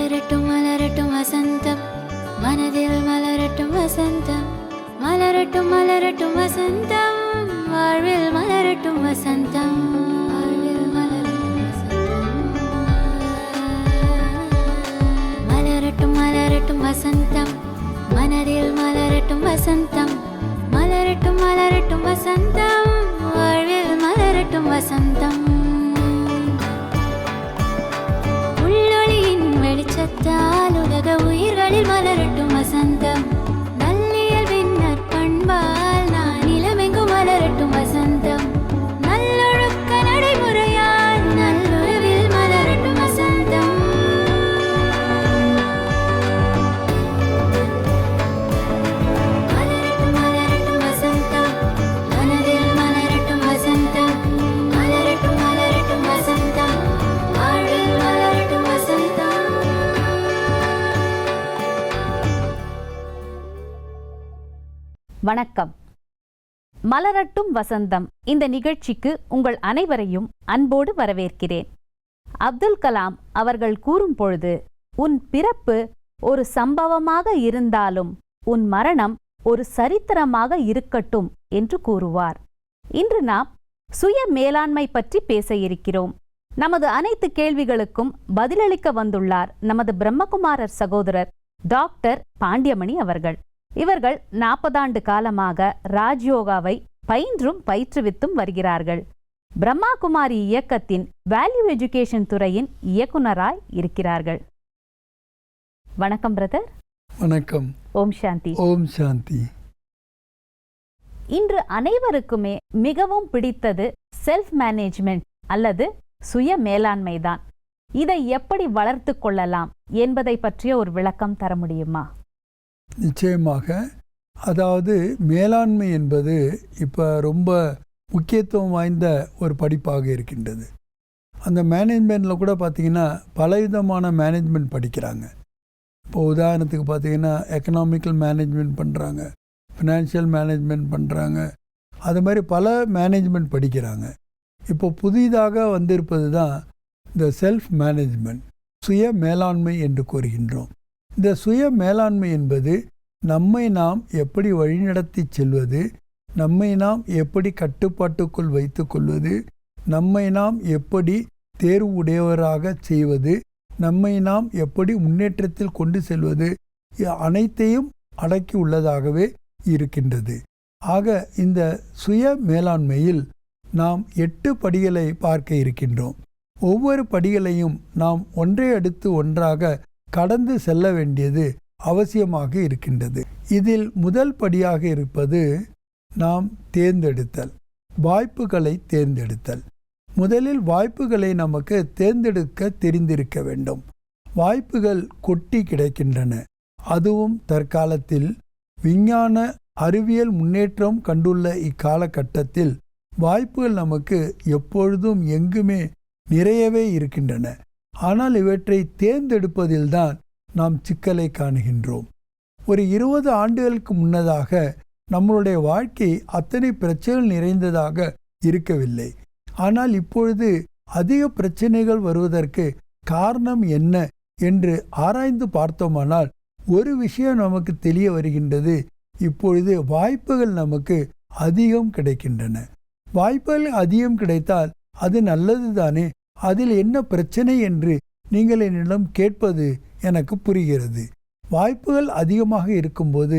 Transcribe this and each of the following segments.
மலரட்டும் மலரட்டும் வசந்தம், மனதில் மலரட்டும் வசந்தம். மலரட்டும் மலரட்டும் வசந்தம், வாழ்வில் மலரட்டும் வசந்தம். வாழ்வில் மலரட்டும் வசந்தம். மலரட்டும் மலரட்டும் வசந்தம், மனதில் மலரட்டும் வசந்தம். மலரட்டும் மலரட்டும் வசந்தம், வாழ்வில் மலரட்டும் வசந்தம். உள்ளொளியின் வெளிச்சத்தால் உலக உயிர்களில் மலரட்டும் வசந்தம். நல்லியல்பின் நற்பண்பால் நான் இளமெங்கும் மலரட்டும் வசந்தம். நல்லொழுக்க நடைமுறையால் நல்லுறவில் மலரட்டும் வசந்தம். மலரட்டும் மலரட்டும் வசந்தம், மனதில் மலரட்டும் வசந்தம். மலரட்டும் மலரட்டும் வசந்தம், வாழ்வில் மலரட்டும் வசந்தம். வணக்கம். மலரட்டும் வசந்தம் இந்த நிகழ்ச்சிக்கு உங்கள் அனைவரையும் அன்போடு வரவேற்கிறேன். அப்துல் கலாம் அவர்கள் கூறும் பொழுது, உன் பிறப்பு ஒரு சம்பவமாக இருந்தாலும் உன் மரணம் ஒரு சரித்திரமாக இருக்கட்டும் என்று கூறுவார். இன்று நாம் சுய மேலாண்மை பற்றி பேச இருக்கிறோம். நமது அனைத்து கேள்விகளுக்கும் பதிலளிக்க வந்துள்ளார் நமது பிரம்மகுமாரர் சகோதரர் டாக்டர் பாண்டியமணி அவர்கள். இவர்கள் 40 ஆண்டு காலமாக ராஜ்யோகாவை பயின்றும் பயிற்றுவித்தும் வருகிறார்கள். பிரம்மா குமாரி இயக்கத்தின் வேல்யூ எஜுகேஷன் துறையின் இயக்குனராய் இருக்கிறார்கள். வணக்கம் பிரதர். வணக்கம். ஓம் சாந்தி. ஓம் சாந்தி. இன்று அனைவருக்குமே மிகவும் பிடித்தது செல்ஃப் மேனேஜ்மெண்ட் அல்லது சுய மேலாண்மைதான். இதை எப்படி வளர்த்து கொள்ளலாம் என்பதை பற்றிய ஒரு விளக்கம் தர முடியுமா? நிச்சயமாக. அதாவது மேலாண்மை என்பது இப்போ ரொம்ப முக்கியத்துவம் வாய்ந்த ஒரு படிப்பாக இருக்கின்றது. அந்த மேனேஜ்மெண்ட்டில் கூட பார்த்திங்கன்னா பலவிதமான மேனேஜ்மெண்ட் படிக்கிறாங்க. இப்போ உதாரணத்துக்கு பார்த்திங்கன்னா எக்கனாமிக்கல் மேனேஜ்மெண்ட் பண்ணுறாங்க, ஃபினான்ஷியல் மேனேஜ்மெண்ட் பண்ணுறாங்க, அது மாதிரி பல மேனேஜ்மெண்ட் படிக்கிறாங்க. இப்போ புதிதாக வந்திருப்பது தான் இந்த செல்ஃப் மேனேஜ்மெண்ட், சுய மேலாண்மை என்று கூறுகின்றோம். இந்த சுய மேலாண்மை என்பது நம்மை நாம் எப்படி வழிநடத்தி செல்வது, நம்மை நாம் எப்படி கட்டுப்பாட்டுக்குள் வைத்து கொள்வது, நம்மை நாம் எப்படி தேர்வு உடையவராக செய்வது, நம்மை நாம் எப்படி முன்னேற்றத்தில் கொண்டு செல்வது, அனைத்தையும் அடக்கி உள்ளதாகவே இருக்கின்றது. ஆக இந்த சுய மேலாண்மையில் நாம் 8 படிகளை பார்க்க இருக்கின்றோம். ஒவ்வொரு படிகளையும் நாம் ஒன்றை அடுத்து ஒன்றாக கடந்து செல்ல வேண்டியது அவசியமாக இருக்கின்றது. இதில் முதல் படியாக இருப்பது நாம் தேர்ந்தெடுத்தல், வாய்ப்புகளை தேர்ந்தெடுத்தல். முதலில் வாய்ப்புகளை நமக்கு தேர்ந்தெடுக்க தெரிந்திருக்க வேண்டும். வாய்ப்புகள் கொட்டி கிடைக்கின்றன. அதுவும் தற்காலத்தில் விஞ்ஞான அறிவியல் முன்னேற்றம் கண்டுள்ள இக்காலகட்டத்தில் வாய்ப்புகள் நமக்கு எப்பொழுதும் எங்குமே நிறையவே இருக்கின்றன. ஆனால் இவற்றை தேர்ந்தெடுப்பதில்தான் நாம் சிக்கலை காணுகின்றோம். ஒரு 20 ஆண்டுகளுக்கு முன்னதாக நம்மளுடைய வாழ்க்கை அத்தனை பிரச்சனைகள் நிறைந்ததாக இருக்கவில்லை. ஆனால் இப்பொழுது அதிக பிரச்சனைகள் வருவதற்கு காரணம் என்ன என்று ஆராய்ந்து பார்த்தோமானால் ஒரு விஷயம் நமக்கு தெரிய வருகின்றது. இப்பொழுது வாய்ப்புகள் நமக்கு அதிகம் கிடைக்கின்றன. வாய்ப்புகள் அதிகம் கிடைத்தால் அது நல்லது தானே, அதில் என்ன பிரச்சனை என்று நீங்கள் என்னிடம் கேட்பது எனக்கு புரிகிறது. வாய்ப்புகள் அதிகமாக இருக்கும்போது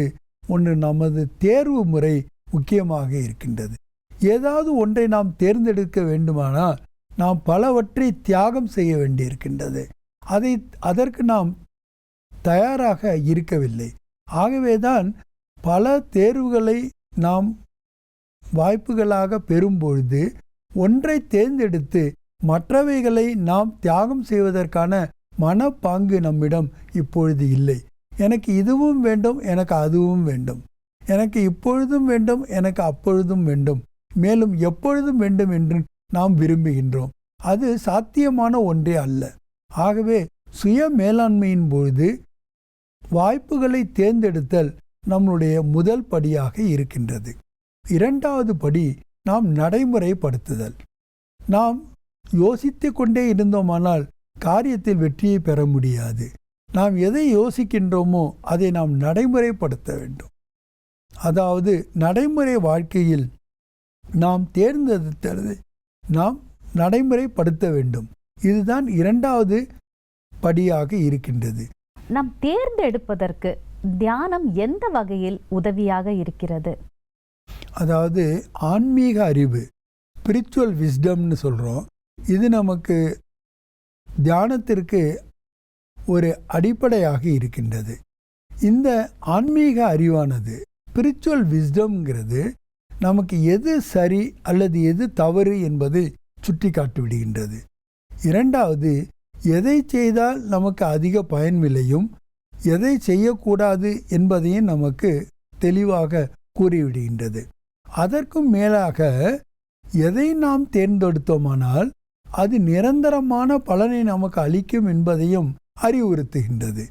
ஒன்று நமது தேர்வு முறை முக்கியமாக இருக்கின்றது. ஏதாவது ஒன்றை நாம் தேர்ந்தெடுக்க வேண்டுமானால் நாம் பலவற்றை தியாகம் செய்ய வேண்டியிருக்கின்றது. அதற்கு நாம் தயாராக இருக்கவில்லை. ஆகவேதான் பல தேர்வுகளை நாம் வாய்ப்புகளாக பெறும்பொழுது ஒன்றை தேர்ந்தெடுத்து மற்றவைகளை நாம் தியாகம் செய்வதற்கான மனப்பாங்கு நம்மிடம் இப்பொழுது இல்லை. எனக்கு இதுவும் வேண்டும், எனக்கு அதுவும் வேண்டும், எனக்கு இப்பொழுதும் வேண்டும், எனக்கு அப்பொழுதும் வேண்டும், மேலும் எப்பொழுதும் வேண்டும் என்று நாம் விரும்புகின்றோம். அது சாத்தியமான ஒன்றே அல்ல. ஆகவே சுய மேலாண்மையின் பொழுது வாய்ப்புகளை தேர்ந்தெடுத்தல் நம்முடைய முதல் படியாக இருக்கின்றது. இரண்டாவது படி நாம் நடைமுறைப்படுத்துதல். நாம் யோசித்து கொண்டே இருந்தோமானால் காரியத்தில் வெற்றியை பெற முடியாது. நாம் எதை யோசிக்கின்றோமோ அதை நாம் நடைமுறைப்படுத்த வேண்டும். அதாவது நடைமுறை வாழ்க்கையில் நாம் தேர்ந்தெடுத்ததை நாம் நடைமுறைப்படுத்த வேண்டும். இதுதான் இரண்டாவது படியாக இருக்கின்றது. நாம் தேர்ந்தெடுப்பதற்கு தியானம் எந்த வகையில் உதவியாக இருக்கிறது? அதாவது ஆன்மீக அறிவு, ஸ்பிரிச்சுவல் விஸ்டம்னு சொல்கிறோம். இது நமக்கு தியானத்திற்கு ஒரு அடிப்படையாக இருக்கின்றது. இந்த ஆன்மீக அறிவானது, ஸ்பிரிச்சுவல் விஸ்டம்ங்கிறது நமக்கு எது சரி அல்லது எது தவறு என்பதை சுட்டி காட்டி விடுகின்றது. இரண்டாவது, எதை செய்தால் நமக்கு அதிக பயன் விளையும், எதை செய்யக்கூடாது என்பதையும் நமக்கு தெளிவாக கூறிவிடுகின்றது. அதற்கும் மேலாக எதை நாம் தேர்ந்தெடுத்தோமானால் அது நிரந்தரமான பலனை நமக்கு அளிக்கும் என்பதையும் அறிவுறுத்துகின்றது.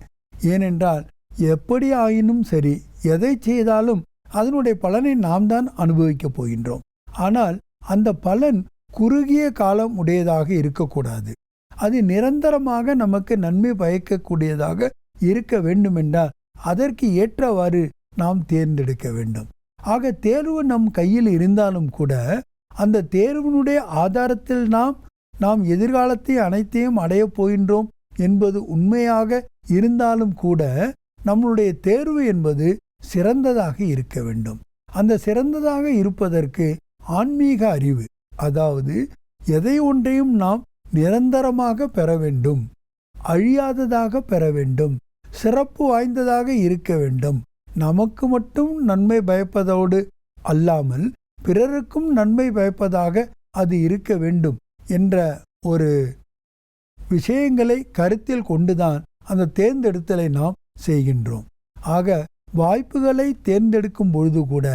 ஏனென்றால் எப்படி ஆயினும் சரி, எதை செய்தாலும் அதனுடைய பலனை நாம் தான் அனுபவிக்கப் போகின்றோம். ஆனால் அந்த பலன் குறுகிய காலம் உடையதாக இருக்கக்கூடாது. அது நிரந்தரமாக நமக்கு நன்மை பயக்கக்கூடியதாக இருக்க வேண்டுமென்றால் அதற்கு ஏற்றவாறு நாம் தேர்ந்தெடுக்க வேண்டும். ஆக தேர்வு நம் கையில் இருந்தாலும் கூட அந்த தேர்வினுடைய ஆதாரத்தில் நாம் எதிர்காலத்தை அனைத்தையும் அடையப் போகின்றோம் என்பது உண்மையாக இருந்தாலும் கூட நம்மளுடைய தேர்வு என்பது சிறந்ததாக இருக்க வேண்டும். அந்த சிறந்ததாக இருப்பதற்கு ஆன்மீக அறிவு, அதாவது எதை ஒன்றையும் நாம் நிரந்தரமாக பெற வேண்டும், அழியாததாக பெற வேண்டும், சிறப்பு வாய்ந்ததாக இருக்க வேண்டும், நமக்கு மட்டும் நன்மை பயப்பதோடு அல்லாமல் பிறருக்கும் நன்மை பயப்பதாக அது இருக்க வேண்டும் என்ற ஒரு விஷயங்களை கருத்தில் கொண்டுதான் அந்த தேர்ந்தெடுத்தலை நாம் செய்கின்றோம். ஆக வாய்ப்புகளை தேர்ந்தெடுக்கும் பொழுது கூட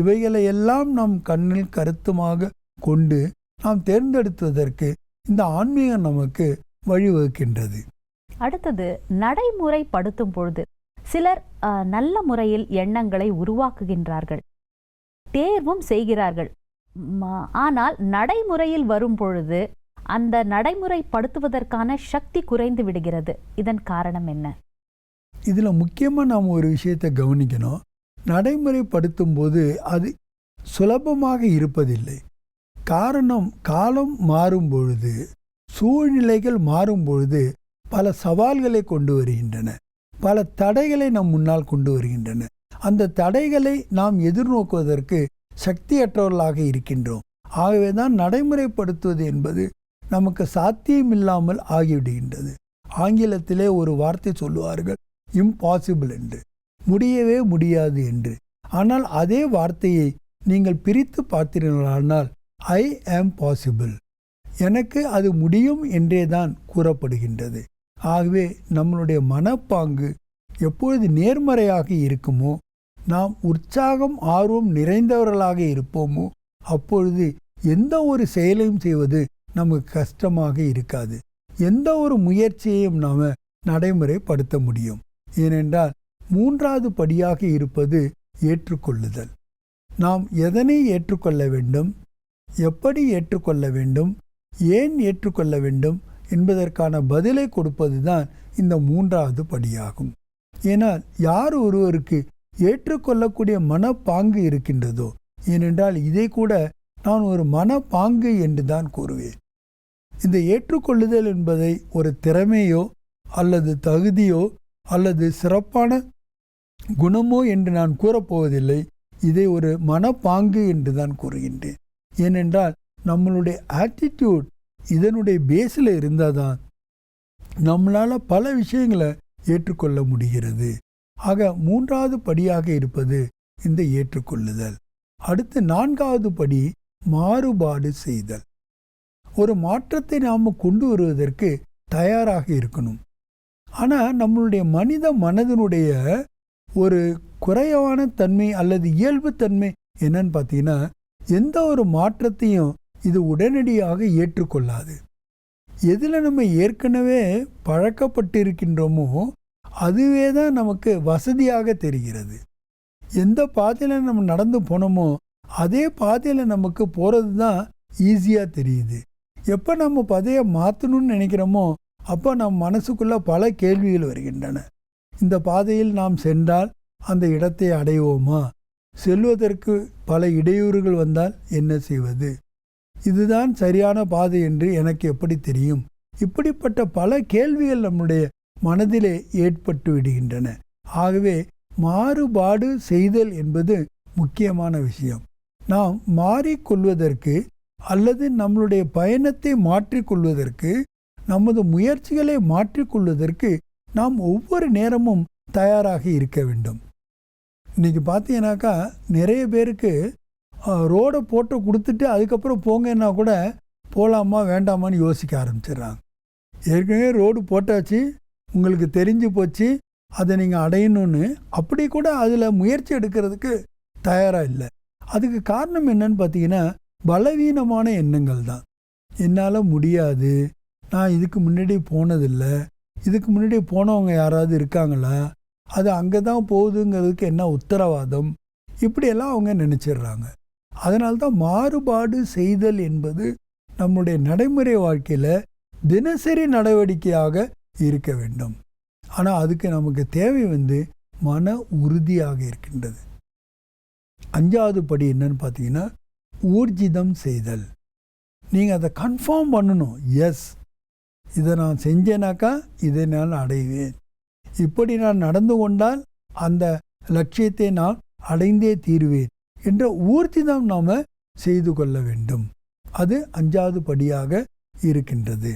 இவைகளையெல்லாம் நாம் கண்ணில் கருத்துமாக கொண்டு நாம் தேர்ந்தெடுத்ததற்கு இந்த ஆன்மீகம் நமக்கு வழிவகுக்கின்றது. அடுத்தது, நடைமுறைப்படுத்தும் பொழுது சிலர் நல்ல முறையில் எண்ணங்களை உருவாக்குகின்றார்கள், தேர்வும் செய்கிறார்கள். ஆனால் நடைமுறையில் வரும் பொழுது அந்த நடைமுறைப்படுத்துவதற்கான சக்தி குறைந்து விடுகிறது. இதன் காரணம் என்ன? இதில் முக்கியமாக நாம் ஒரு விஷயத்தை கவனிக்கணும். நடைமுறைப்படுத்தும் போது அது சுலபமாக இருப்பதில்லை. காரணம், காலம் மாறும் பொழுது, சூழ்நிலைகள் மாறும் பொழுது பல சவால்களை கொண்டு வருகின்றன, பல தடைகளை நம் முன்னால் கொண்டு வருகின்றன. அந்த தடைகளை நாம் எதிர்நோக்குவதற்கு சக்தியற்றவர்களாக இருக்கின்றோம். ஆகவே தான் நடைமுறைப்படுத்துவது என்பது நமக்கு சாத்தியமில்லாமல் ஆகிவிடுகின்றது. ஆங்கிலத்திலே ஒரு வார்த்தை சொல்லுவார்கள், இம்பாசிபிள் என்று, முடியவே முடியாது என்று. ஆனால் அதே வார்த்தையை நீங்கள் பிரித்து பார்த்தீர்களானால் ஐ ஆம் பாசிபிள், எனக்கு அது முடியும் என்றே தான் கூறப்படுகின்றது. ஆகவே நம்மளுடைய மனப்பாங்கு எப்பொழுது நேர்மறையாக இருக்குமோ, நாம் உற்சாகம் ஆர்வம் நிறைந்தவர்களாக இருப்போமோ, அப்பொழுது எந்த ஒரு செயலையும் செய்வது நமக்கு கஷ்டமாக இருக்காது. எந்த ஒரு முயற்சியையும் நாம் நடைமுறைப்படுத்த முடியும். ஏனென்றால் மூன்றாவது படியாக இருப்பது ஏற்றுக்கொள்ளுதல். நாம் எதனை ஏற்றுக்கொள்ள வேண்டும், எப்படி ஏற்றுக்கொள்ள வேண்டும், ஏன் ஏற்றுக்கொள்ள வேண்டும் என்பதற்கான பதிலை கொடுப்பது தான் இந்த மூன்றாவது படியாகும். ஏனால் யார் ஒருவருக்கு ஏற்றுக்கொள்ளக்கூடிய மனப்பாங்கு இருக்கின்றதோ, ஏனென்றால் இதை கூட நான் ஒரு மனப்பாங்கு என்று தான் கூறுவேன். இந்த ஏற்றுக்கொள்ளுதல் என்பதை ஒரு திறமையோ அல்லது தகுதியோ அல்லது சிறப்பான குணமோ என்று நான் கூறப்போவதில்லை. இதை ஒரு மனப்பாங்கு என்று தான் கூறுகின்றேன். ஏனென்றால் நம்மளுடைய ஆட்டிடியூட் இதனுடைய பேஸில் இருந்தால் தான் நம்மளால் பல விஷயங்களை ஏற்றுக்கொள்ள முடிகிறது. ஆக மூன்றாவது படியாக இருப்பது இந்த ஏற்றுக்கொள்ளுதல். அடுத்து நான்காவது படி மாறுபாடு செய்தல். ஒரு மாற்றத்தை நாம் கொண்டு வருவதற்கு தயாராக இருக்கணும். ஆனால் நம்மளுடைய மனித மனதினுடைய ஒரு குறைவான தன்மை அல்லது இயல்புத்தன்மை என்னன்னு பார்த்தீங்கன்னா, எந்த ஒரு மாற்றத்தையும் இது உடனடியாக ஏற்றுக்கொள்ளாது. எதில் நம்ம ஏற்கனவே பழக்கப்பட்டிருக்கின்றோமோ அதுவே தான் நமக்கு வசதியாக தெரிகிறது. எந்த பாதையில் நம்ம நடந்து போனோமோ அதே பாதையில் நமக்கு போகிறது தான் ஈஸியாக தெரியுது. எப்போ நம்ம பாதையை மாற்றணும்னு நினைக்கிறோமோ அப்போ நம் மனசுக்குள்ளே பல கேள்விகள் வருகின்றன. இந்த பாதையில் நாம் சென்றால் அந்த இடத்தை அடைவோமா? செல்வதற்கு பல இடையூறுகள் வந்தால் என்ன செய்வது? இதுதான் சரியான பாதை என்று எனக்கு எப்படி தெரியும்? இப்படிப்பட்ட பல கேள்விகள் நம்முடைய மனதிலே ஏற்பட்டு விடுகின்றன. ஆகவே மாறுபாடு செய்தல் என்பது முக்கியமான விஷயம். நாம் மாறிக்கொள்வதற்கு அல்லது நம்மளுடைய பயணத்தை மாற்றிக்கொள்வதற்கு, நமது முயற்சிகளை மாற்றிக்கொள்வதற்கு நாம் ஒவ்வொரு நேரமும் தயாராக இருக்க வேண்டும். இன்றைக்கி பார்த்தீங்கன்னாக்கா நிறைய பேருக்கு ரோடை போட்டு கொடுத்துட்டு அதுக்கப்புறம் போங்கன்னா கூட போகலாமா வேண்டாமான்னு யோசிக்க ஆரம்பிச்சிடுறாங்க. ஏற்கனவே ரோடு போட்டாச்சு, உங்களுக்கு தெரிஞ்சு போச்சு, அதை நீங்கள் அடையணும்னு அப்படி கூட அதில் முயற்சி எடுக்கிறதுக்கு தயாராக இல்லை. அதுக்கு காரணம் என்னன்னு பார்த்தீங்கன்னா பலவீனமான எண்ணங்கள் தான். என்னால் முடியாது, நான் இதுக்கு முன்னாடி போனதில்லை, இதுக்கு முன்னாடி போனவங்க யாராவது இருக்காங்களா, அது அங்கே தான் போகுதுங்கிறதுக்கு என்ன உத்தரவாதம், இப்படியெல்லாம் அவங்க நினச்சிடுறாங்க. அதனால்தான் மாறுபாடு செய்தல் என்பது நம்முடைய நடைமுறை வாழ்க்கையில் தினசரி நடவடிக்கையாக இருக்க வேண்டும். ஆனால் அதுக்கு நமக்கு தேவை மன உறுதியாக இருக்கின்றது. 5வது படி என்னன்னு பார்த்தீங்கன்னா ஊர்ஜிதம் செய்தல். நீங்கள் அதை கன்ஃபார்ம் பண்ணணும். எஸ், இதை நான் செஞ்சேனாக்கா இதை நான் அடைவேன், இப்படி நான் நடந்து கொண்டால் அந்த லட்சியத்தை நான் அடைந்தே தீருவேன் என்ற ஊர்ஜிதம் நாம் செய்து கொள்ள வேண்டும். அது 5வது படியாக இருக்கின்றது.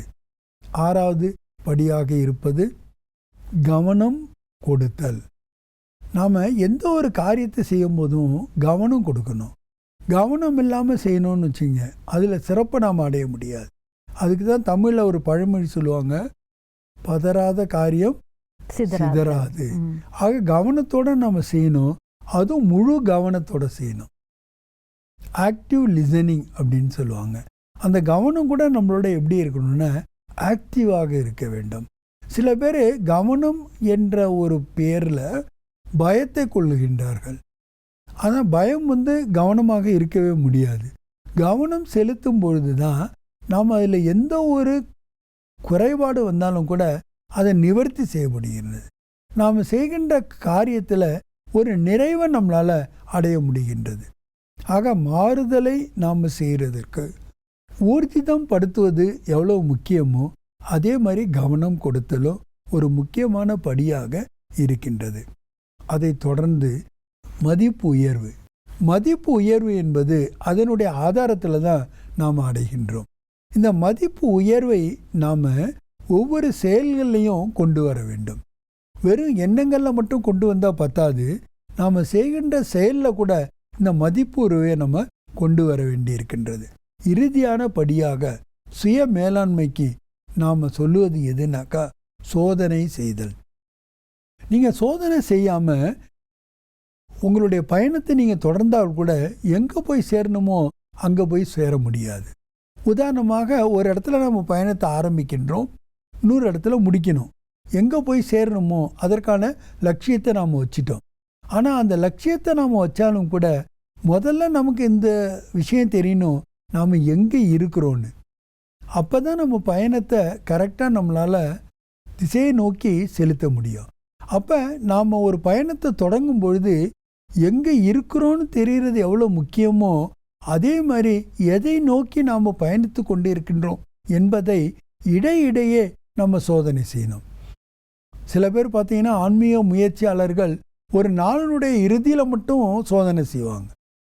6வது படியாக இருப்பது கவனம் கொடுத்தல். நாம் எந்த ஒரு காரியத்தை செய்யும் போதும் கவனம் கொடுக்கணும். கவனம் இல்லாமல் செய்யணும்னு வச்சுங்க, அதில் சிறப்பை நாம் அடைய முடியாது. அதுக்கு தான் தமிழில் ஒரு பழமொழி சொல்லுவாங்க, பதறாத காரியம் சிதறாது. ஆக கவனத்தோடு நம்ம செய்யணும், அதுவும் முழு கவனத்தோடு செய்யணும். ஆக்டிவ் லிசனிங் அப்படின்னு சொல்லுவாங்க. அந்த கவனம் கூட நம்மளோட எப்படி இருக்கணும்னா ஆக்டிவாக இருக்க வேண்டும். சில பேர் கவனம் என்ற ஒரு பேரில் பயத்தை கொள்ளுகின்றார்கள். ஆனால் பயம் கவனமாக இருக்கவே முடியாது. கவனம் செலுத்தும் பொழுது தான் நாம் அதில் எந்த ஒரு குறைபாடு வந்தாலும் கூட அதை நிவர்த்தி செய்ய முடிகிறது. நாம் செய்கின்ற காரியத்தில் ஒரு நிறைவை நம்மளால் அடைய முடிகின்றது. ஆக மாறுதலை நாம் செய்கிறதற்கு ஊர்ஜிதம் படுத்துவது எவ்வளோ முக்கியமோ அதே மாதிரி கவனம் கொடுத்தலும் ஒரு முக்கியமான படியாக இருக்கின்றது. அதை தொடர்ந்து மதிப்பு உயர்வு. மதிப்பு உயர்வு என்பது அதனுடைய ஆதாரத்தில் தான் நாம் அடைகின்றோம். இந்த மதிப்பு உயர்வை நாம் ஒவ்வொரு செயல்கள்லையும் கொண்டு வர வேண்டும். வெறும் எண்ணங்களில் மட்டும் கொண்டு வந்தால் பத்தாது, நாம் செய்கின்ற செயலில் கூட இந்த மதிப்பு உயர்வை நம்ம கொண்டு வர வேண்டி இருக்கின்றது. இறுதியான படியாக சுய மேலாண்மைக்கு நாம் சொல்லுவது எதுனாக்கா சோதனை செய்தல். நீங்கள் சோதனை செய்யாமல் உங்களுடைய பயணத்தை நீங்கள் தொடர்ந்தால் கூட எங்கே போய் சேரணுமோ அங்கே போய் சேர முடியாது. உதாரணமாக ஒரு இடத்துல நம்ம பயணத்தை ஆரம்பிக்கின்றோம், இன்னொரு இடத்துல முடிக்கணும். எங்கே போய் சேரணுமோ அதற்கான லட்சியத்தை நாம் வச்சிட்டோம். ஆனால் அந்த லட்சியத்தை நாம் வச்சாலும் கூட முதல்ல நமக்கு இந்த விஷயம் தெரியணும், நாம் எங்கே இருக்கிறோன்னு. அப்போ தான் நம்ம பயணத்தை கரெக்டாக நம்மளால் திசையை நோக்கி செலுத்த முடியும். அப்போ நாம் ஒரு பயணத்தை தொடங்கும் பொழுது எங்கே இருக்கிறோன்னு தெரிகிறது எவ்வளோ முக்கியமோ அதே மாதிரி எதை நோக்கி நாம் பயணித்து கொண்டு இருக்கின்றோம் என்பதை இடையிடையே நம்ம சோதனை செய்யணும். சில பேர் பார்த்தீங்கன்னா ஆன்மீக முயற்சியாளர்கள் ஒரு நாளினுடைய இறுதியில் மட்டும் சோதனை செய்வாங்க.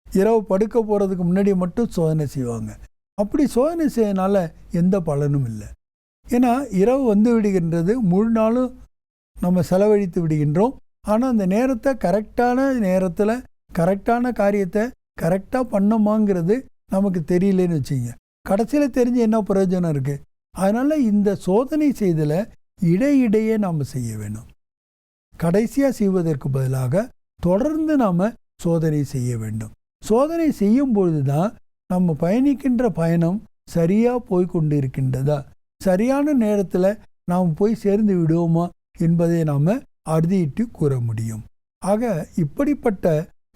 இரவு படுக்க போகிறதுக்கு முன்னாடி மட்டும் சோதனை செய்வாங்க. அப்படி சோதனை செய்யறதுனால எந்த பலனும் இல்லை. ஏன்னா இரவு விடுகின்றது, முழு நாளும் நம்ம செலவழித்து விடுகின்றோம். ஆனால் அந்த நேரத்தை கரெக்டான நேரத்தில் கரெக்டான காரியத்தை கரெக்டாக பண்ணோமாங்கிறது நமக்கு தெரியலேன்னு வச்சுங்க, கடைசியில் தெரிஞ்சு என்ன பிரயோஜனம் இருக்குது? அதனால் இந்த சோதனை செய்தலை இடையிடையே நாம் செய்ய வேணும். கடைசியாக செய்வதற்கு பதிலாக தொடர்ந்து நாம் சோதனை செய்ய வேண்டும். சோதனை செய்யும் பொழுது தான் நம்ம பயணிக்கின்ற பயணம் சரியாக போய்கொண்டு இருக்கின்றதா, சரியான நேரத்தில் நாம் போய் சேர்ந்து விடுவோமா என்பதை நாம் அறுதியிட்டு கூற முடியும். ஆக இப்படிப்பட்ட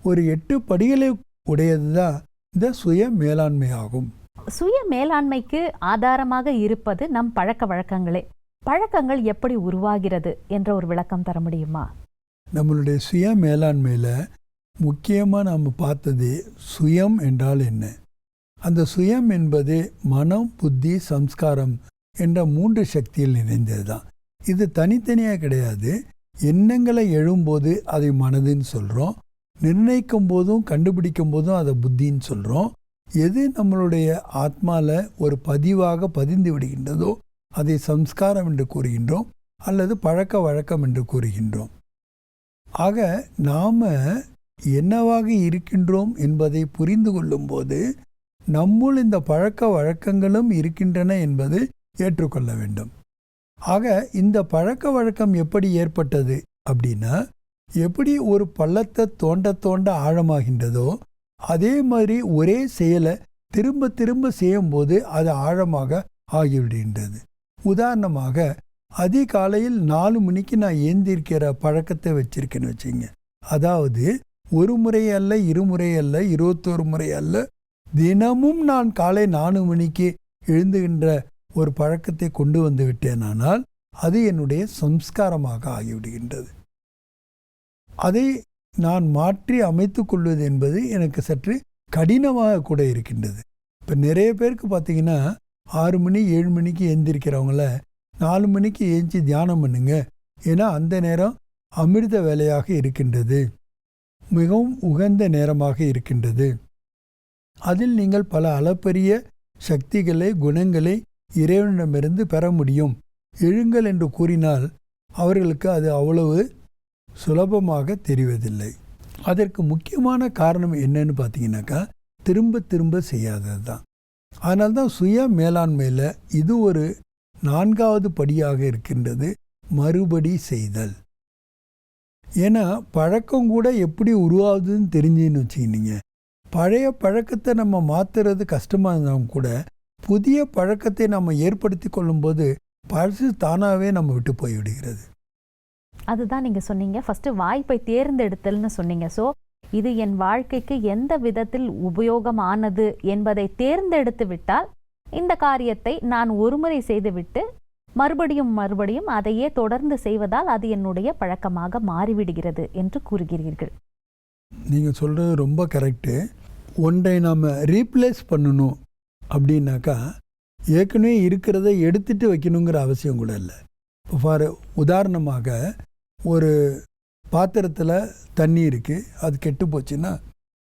ஒரு 8 படிகளை உடையது தான் இந்த சுய மேலாண்மை ஆகும். சுய மேலாண்மைக்கு ஆதாரமாக இருப்பது நம் பழக்க வழக்கங்களே. பழக்கங்கள் எப்படி உருவாகிறது என்ற ஒரு விளக்கம் தர முடியுமா? நம்மளுடைய சுய மேலாண்மையில் முக்கியமாக நாம் பார்த்தது சுயம் என்றால் என்ன. அந்த சுயம் என்பது மனம், புத்தி, சம்ஸ்காரம் என்ற 3 சக்தியில் நிறைந்தது தான். இது தனித்தனியாக கிடையாது. எண்ணங்களை எழும்போது அதை மனதுன்னு சொல்கிறோம், நிர்ணயிக்கும் போதும் கண்டுபிடிக்கும் போதும் அதை புத்தின்னு சொல்கிறோம். எது நம்மளுடைய ஆத்மாவில் ஒரு பதிவாக பதிந்து விடுகின்றதோ அதை சம்ஸ்காரம் என்று கூறுகின்றோம், அல்லது பழக்க வழக்கம் என்று கூறுகின்றோம். ஆக நாம் என்னவாக இருக்கின்றோம் என்பதை புரிந்து கொள்ளும்போது நம்முள் இந்த பழக்க வழக்கங்களும் இருக்கின்றன என்பது ஏற்றுக்கொள்ள வேண்டும். ஆக இந்த பழக்க வழக்கம் எப்படி ஏற்பட்டது அப்படின்னா, எப்படி ஒரு பள்ளத்தை தோண்ட தோண்ட ஆழமாகின்றதோ அதே மாதிரி ஒரே செயலை திரும்ப திரும்ப செய்யும்போது அது ஆழமாக ஆகிவிடுகின்றது. உதாரணமாக, அதிகாலையில் 4 மணிக்கு நான் ஏந்திருக்கிற பழக்கத்தை வச்சிருக்கேன்னு வச்சுங்க. அதாவது ஒரு முறை அல்ல, 2 முறை அல்ல, 21 முறை அல்ல, தினமும் நான் காலை 4 மணிக்கு எழுந்துகின்ற ஒரு பழக்கத்தை கொண்டு வந்து விட்டேனானால் அது என்னுடைய சம்ஸ்காரமாக ஆகிவிடுகின்றது. அதை நான் மாற்றி அமைத்து கொள்வது என்பது எனக்கு சற்று கடினமாக கூட இருக்கின்றது. இப்போ நிறைய பேருக்கு பார்த்தீங்கன்னா 6 மணி 7 மணிக்கு எழுந்திருக்கிறவங்கள 4 மணிக்கு ஏஞ்சி தியானம் பண்ணுங்க, ஏன்னா அந்த நேரம் அமிர்த வேலையாக இருக்கின்றது, மிகவும் உகந்த நேரமாக இருக்கின்றது, அதில் நீங்கள் பல அளப்பரிய சக்திகளை, குணங்களை இறைவனிடமிருந்து பெற முடியும், எழுங்கள் என்று கூறினால் அவர்களுக்கு அது அவ்வளவு சுலபமாக தெரிவதில்லை. அதற்கு முக்கியமான காரணம் என்னன்னு பார்த்தீங்கன்னாக்கா, திரும்ப திரும்ப செய்யாதது தான். அதனால்தான் சுய மேலாண்மையில் இது ஒரு 4வது படியாக இருக்கின்றது, மறுபடி செய்தல். ஏன்னா பழக்கம் கூட எப்படி உருவாகுதுன்னு தெரிஞ்சுன்னு வச்சுக்கிட்டீங்க. பழைய பழக்கத்தை நம்ம மாற்றுறது கஷ்டமாக இருந்தாலும் கூட புதிய பழக்கத்தை நம்ம ஏற்படுத்தி கொள்ளும்போது பழசு தானாகவே நம்ம விட்டு போய்விடுகிறது. அதுதான் நீங்கள் சொன்னீங்க, ஃபஸ்ட்டு வாய்ப்பை தேர்ந்தெடுத்தல்னு சொன்னீங்க. ஸோ இது என் வாழ்க்கைக்கு எந்த விதத்தில் உபயோகமானது என்பதை தேர்ந்தெடுத்து விட்டால் இந்த காரியத்தை நான் ஒருமுறை செய்துவிட்டு மறுபடியும் மறுபடியும் அதையே தொடர்ந்து செய்வதால் அது என்னுடைய பழக்கமாக மாறிவிடுகிறது என்று கூறுகிறீர்கள். நீங்கள் சொல்கிறது ரொம்ப கரெக்டு. ஒன்றை நாம் ரீப்ளேஸ் பண்ணணும் அப்படின்னாக்கா ஏற்கனவே இருக்கிறத எடுத்துகிட்டு வைக்கணுங்கிற அவசியம் கூட இல்லை. ஃபார் உதாரணமாக, ஒரு பாத்திரத்தில் தண்ணி இருக்குது, அது கெட்டு போச்சுன்னா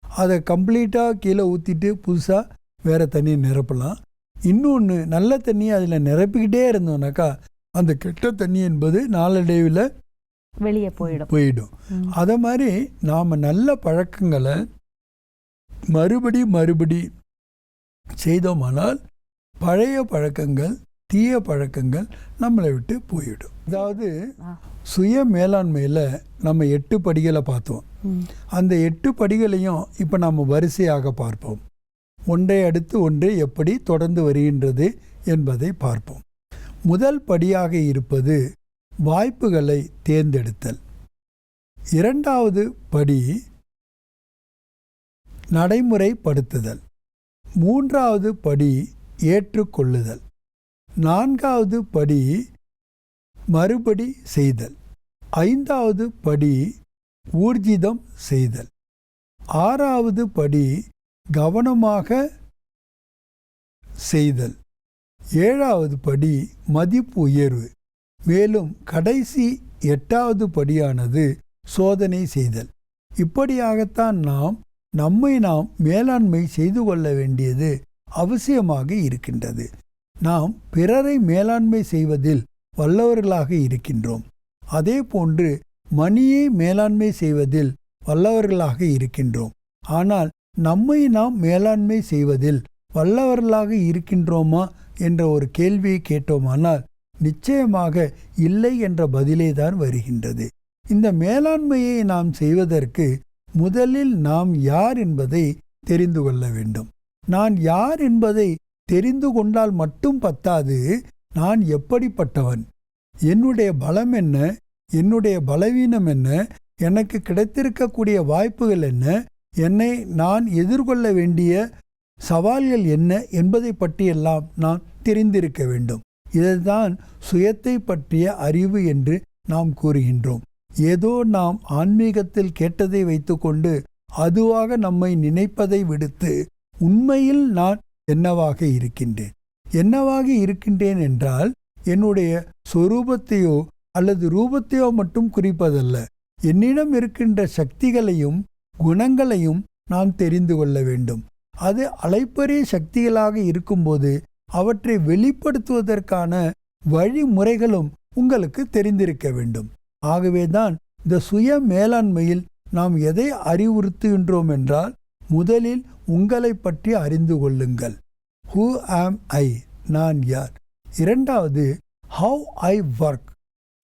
அதை கம்ப்ளீட்டாக கீழே ஊற்றிட்டு புதுசாக வேறு தண்ணியை நிரப்பலாம். இன்னொன்று நல்ல தண்ணியை அதில் நிரப்பிக்கிட்டே இருந்தோம்னாக்கா அந்த கெட்ட தண்ணி என்பது நாளடைவில் வெளியே போயிடும். அதை மாதிரி நாம் நல்ல பழக்கங்களை மறுபடி செய்தோமானால் பழைய பழக்கங்கள், தீய பழக்கங்கள் நம்மளை விட்டு போயிடும். அதாவது சுய மேலாண்மையில் நம்ம 8 படிகளை பார்த்தோம். அந்த 8 படிகளையும் இப்போ நம்ம வரிசையாக பார்ப்போம். ஒன்றை அடுத்து ஒன்று எப்படி தொடர்ந்து வருகின்றது என்பதை பார்ப்போம். முதல் படியாக இருப்பது வாய்ப்புகளை தேர்ந்தெடுத்தல். 2வது படி நடைமுறைப்படுத்துதல். 3வது படி ஏற்றுக்கொள்ளுதல். 4வது படி மறுபடி செய்தல். 5வது படி ஊர்ஜிதம் செய்தல். 6வது படி கவனமாக செய்தல். 7வது படி மதிப்பு உயர்வு. மேலும் கடைசி 8வது படியானது சோதனை செய்தல். இப்படியாகத்தான் நம்மை நாம் மேலாண்மை செய்து கொள்ள வேண்டியது அவசியமாக இருக்கின்றது. நாம் பிறரை மேலாண்மை செய்வதில் வல்லவர்களாக இருக்கின்றோம். அதே போன்று மணியை மேலாண்மை செய்வதில் வல்லவர்களாக இருக்கின்றோம். ஆனால் நம்மை நாம் மேலாண்மை செய்வதில் வல்லவர்களாக இருக்கின்றோமா என்ற ஒரு கேள்வியை கேட்டோமானால் நிச்சயமாக இல்லை என்ற பதிலே தான் வருகின்றது. இந்த மேலாண்மையை நாம் செய்வதற்கு முதலில் நாம் யார் என்பதை தெரிந்து கொள்ள வேண்டும். நான் யார் என்பதை தெரிந்து கொண்டால் மட்டும் பத்தாது, நான் எப்படிப்பட்டவன், என்னுடைய பலம் என்ன, என்னுடைய பலவீனம் என்ன, எனக்கு கிடைத்திருக்கக்கூடிய வாய்ப்புகள் என்ன, என்னை நான் எதிர்கொள்ள வேண்டிய சவால்கள் என்ன என்பதை பற்றியெல்லாம் நான் தெரிந்திருக்க வேண்டும். இதைத்தான் சுயத்தை பற்றிய அறிவு என்று நாம் கூறுகின்றோம். ஏதோ நாம் ஆன்மீகத்தில் கேட்டதை வைத்துக்கொண்டு அதுவாக நம்மை நினைப்பதை விடுத்து உண்மையில் நான் என்னவாக இருக்கின்றேன் என்றால் என்னுடைய சொரூபத்தையோ அல்லது ரூபத்தையோ மட்டும் குறிப்பதல்ல, என்னிடம் இருக்கின்ற சக்திகளையும் குணங்களையும் நாம் தெரிந்து கொள்ள வேண்டும். அது அளப்பரிய சக்திகளாக இருக்கும்போது அவற்றை வெளிப்படுத்துவதற்கான வழிமுறைகளும் உங்களுக்கு தெரிந்திருக்க வேண்டும். ஆகவேதான் இந்த சுய மேலாண்மையில் நாம் எதை அறிவுறுத்துகின்றோம் என்றால், முதலில் உங்களை பற்றி அறிந்து கொள்ளுங்கள். ஹூ ஆம் ஐ, நான் யார். இரண்டாவது, ஹவ் ஐ ஒர்க்,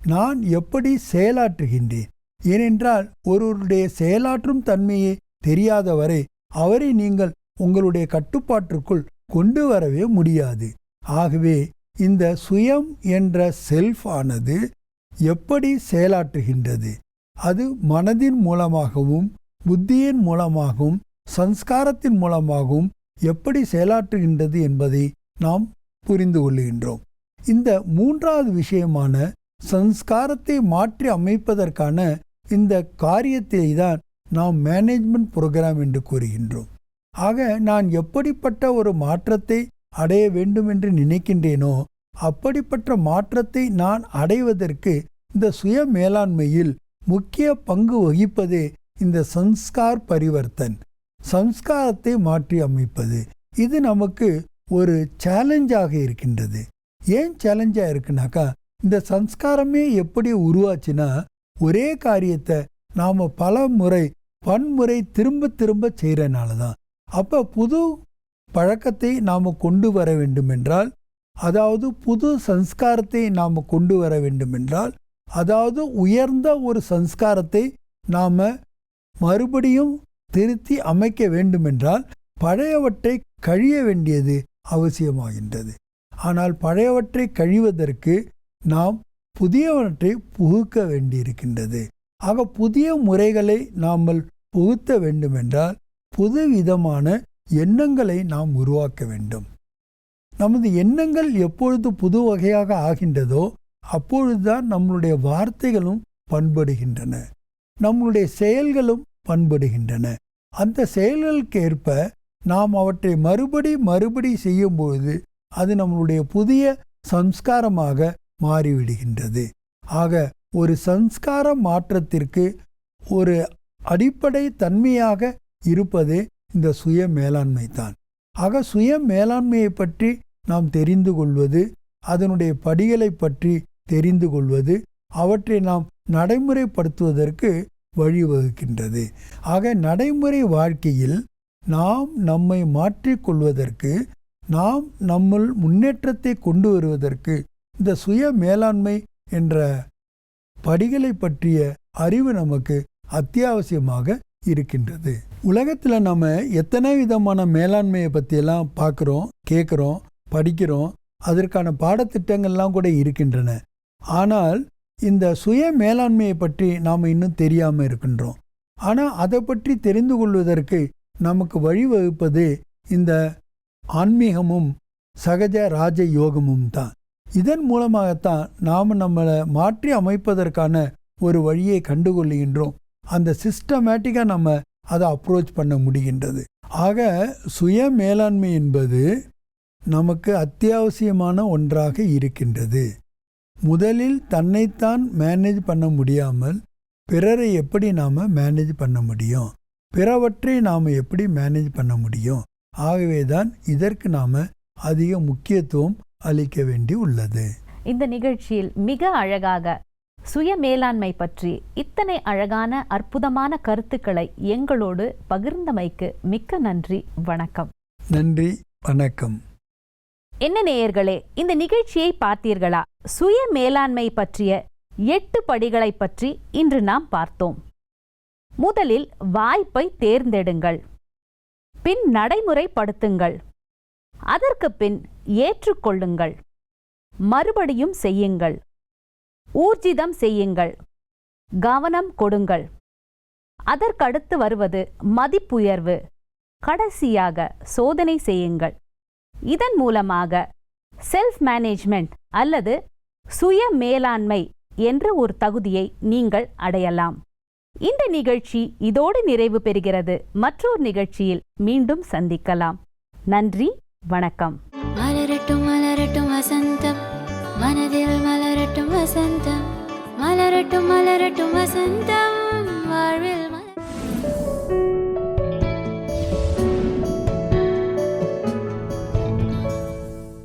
நான் எப்படி செயலாற்றுகின்றேன். ஏனென்றால் ஒருவருடைய செயலாற்றும் தன்மையை தெரியாதவரை அவரை நீங்கள் உங்களுடைய கட்டுப்பாட்டிற்குள் கொண்டு வரவே முடியாது. ஆகவே இந்த சுயம் என்ற செல்ஃப் ஆனது எப்படி செயலாற்றுகின்றது, அது மனதின் மூலமாகவும் புத்தியின் மூலமாகவும் சம்ஸ்காரத்தின் மூலமாகவும் எப்படி செயலாற்றுகின்றது என்பதை நாம் புரிந்து கொள்கின்றோம். இந்த மூன்றாவது விஷயமான சம்ஸ்காரத்தை மாற்றி அமைப்பதற்கான இந்த காரியத்தை தான் நாம் மேனேஜ்மெண்ட் புரோகிராம் என்று கூறுகின்றோம். ஆக நான் எப்படிப்பட்ட ஒரு மாற்றத்தை அடைய வேண்டும் என்று நினைக்கின்றேனோ அப்படிப்பட்ட மாற்றத்தை நான் அடைவதற்கு இந்த சுய மேலாண்மையில் முக்கிய பங்கு வகிப்பதே இந்த சம்ஸ்கார் பரிவர்த்தன், சம்ஸ்காரத்தை மாற்றி அமைப்பது. இது நமக்கு ஒரு சேலஞ்சாக இருக்கின்றது. ஏன் சேலஞ்சாக இருக்குனாக்கா, இந்த சம்ஸ்காரமே எப்படி உருவாச்சுன்னா, ஒரே காரியத்தை நாம் பல முறை பன்முறை திரும்ப திரும்ப செய்கிறனால தான். அப்போ புது பழக்கத்தை நாம் கொண்டு வர வேண்டுமென்றால், அதாவது புது சம்ஸ்காரத்தை நாம் கொண்டு வர வேண்டுமென்றால், அதாவது உயர்ந்த ஒரு சம்ஸ்காரத்தை நாம் மறுபடியும் திருத்தி அமைக்க வேண்டுமென்றால் பழையவற்றை கழிய வேண்டியது அவசியமாகின்றது. ஆனால் பழையவற்றை கழிவதற்கு நாம் புதியவற்றை புகுக்க வேண்டியிருக்கின்றது. ஆக புதிய முறைகளை நாம் புகுத்த வேண்டுமென்றால் புது விதமான எண்ணங்களை நாம் உருவாக்க வேண்டும். நமது எண்ணங்கள் எப்பொழுது புது வகையாக ஆகின்றதோ அப்பொழுதுதான் நம்மளுடைய வார்த்தைகளும் பண்படுகின்றன, நம்மளுடைய செயல்களும் பண்படுகின்றன. அந்த செயல்களுக்கு ஏற்ப நாம் அவற்றை மறுபடி செய்யும்போது அது நம்மளுடைய புதிய சம்ஸ்காரமாக மாறிவிடுகின்றது. ஆக ஒரு சம்ஸ்கார மாற்றத்திற்கு ஒரு அடிப்படை தன்மையாக இருப்பது இந்த சுய மேலாண்மை தான். ஆக சுய மேலாண்மையை பற்றி நாம் தெரிந்து கொள்வது, அதனுடைய படிகளை பற்றி தெரிந்து கொள்வது, அவற்றை நாம் நடைமுறைப்படுத்துவதற்கு வழிவகுக்கின்றது. ஆக நடைமுறை வாழ்க்கையில் நாம் நம்மை மாற்றிக்கொள்வதற்கு, நாம் நம்முள் முன்னேற்றத்தை கொண்டு வருவதற்கு இந்த சுய மேலாண்மை என்ற படிகளை பற்றிய அறிவு நமக்கு அத்தியாவசியமாக இருக்கின்றது. உலகத்தில் நம்ம எத்தனை விதமான மேலாண்மையை பற்றியெல்லாம் பார்க்குறோம், கேட்குறோம், படிக்கிறோம். அதற்கான பாடத்திட்டங்கள்லாம் கூட இருக்கின்றன. ஆனால் இந்த சுய மேலாண்மையை பற்றி நாம் இன்னும் தெரியாமல் இருக்கின்றோம். ஆனால் அதை பற்றி தெரிந்து கொள்வதற்கு நமக்கு வழிவகுப்பது இந்த ஆன்மீகமும் சகஜ ராஜ யோகமும் தான். இதன் மூலமாகத்தான் நாம் நம்மளை மாற்றி அமைப்பதற்கான ஒரு வழியை கண்டுகொள்கின்றோம். அந்த சிஸ்டமேட்டிக்காக நம்ம அதை அப்ரோச் பண்ண முடிகின்றது. ஆக சுய மேலாண்மை என்பது நமக்கு அத்தியாவசியமான ஒன்றாக இருக்கின்றது. முதலில் தன்னைத்தான் மேனேஜ் பண்ண முடியாமல் பிறரை எப்படி நாம் மேனேஜ் பண்ண முடியும், பிறவற்றை நாம் எப்படி மேனேஜ் பண்ண முடியும். ஆகவே தான் இதற்கு நாம் அதிக முக்கியத்துவம் அளிக்க வேண்டி உள்ளது. இந்த நிகழ்ச்சியில் மிக அழகாக சுய மேலாண்மை பற்றி இத்தனை அழகான அற்புதமான கருத்துக்களை எங்களோடு பகிர்ந்தமைக்கு மிக்க நன்றி. வணக்கம். நன்றி, வணக்கம். என்ன நேயர்களே, இந்த நிகழ்ச்சியை பார்த்தீர்களா? சுய மேலாண்மை பற்றிய 8 படிகளை பற்றி இன்று நாம் பார்த்தோம். முதலில் வாய்ப்பை தேர்ந்தெடுங்கள், பின் நடைமுறைப்படுத்துங்கள், அதற்கு பின் ஏற்றுக்கொள்ளுங்கள், மறுபடியும் செய்யுங்கள், ஊர்ஜிதம் செய்யுங்கள், கவனம் கொடுங்கள், அதற்கடுத்து வருவது மதிப்புயர்வு, கடைசியாக சோதனை செய்யுங்கள். இதன் மூலமாக செல்ஃப் மேனேஜ்மெண்ட் அல்லது சுய மேலாண்மை என்ற ஒரு தகுதியை நீங்கள் அடையலாம். இந்த நிகழ்ச்சி இதோடு நிறைவு பெறுகிறது. மற்றொரு நிகழ்ச்சியில் மீண்டும் சந்திக்கலாம். நன்றி, வணக்கம். மலரட்டும் மலரட்டும் வசந்தம், மனதில் மலரட்டும் வசந்தம், மலரட்டும் மலரட்டும் வசந்தம், வாழ்வில்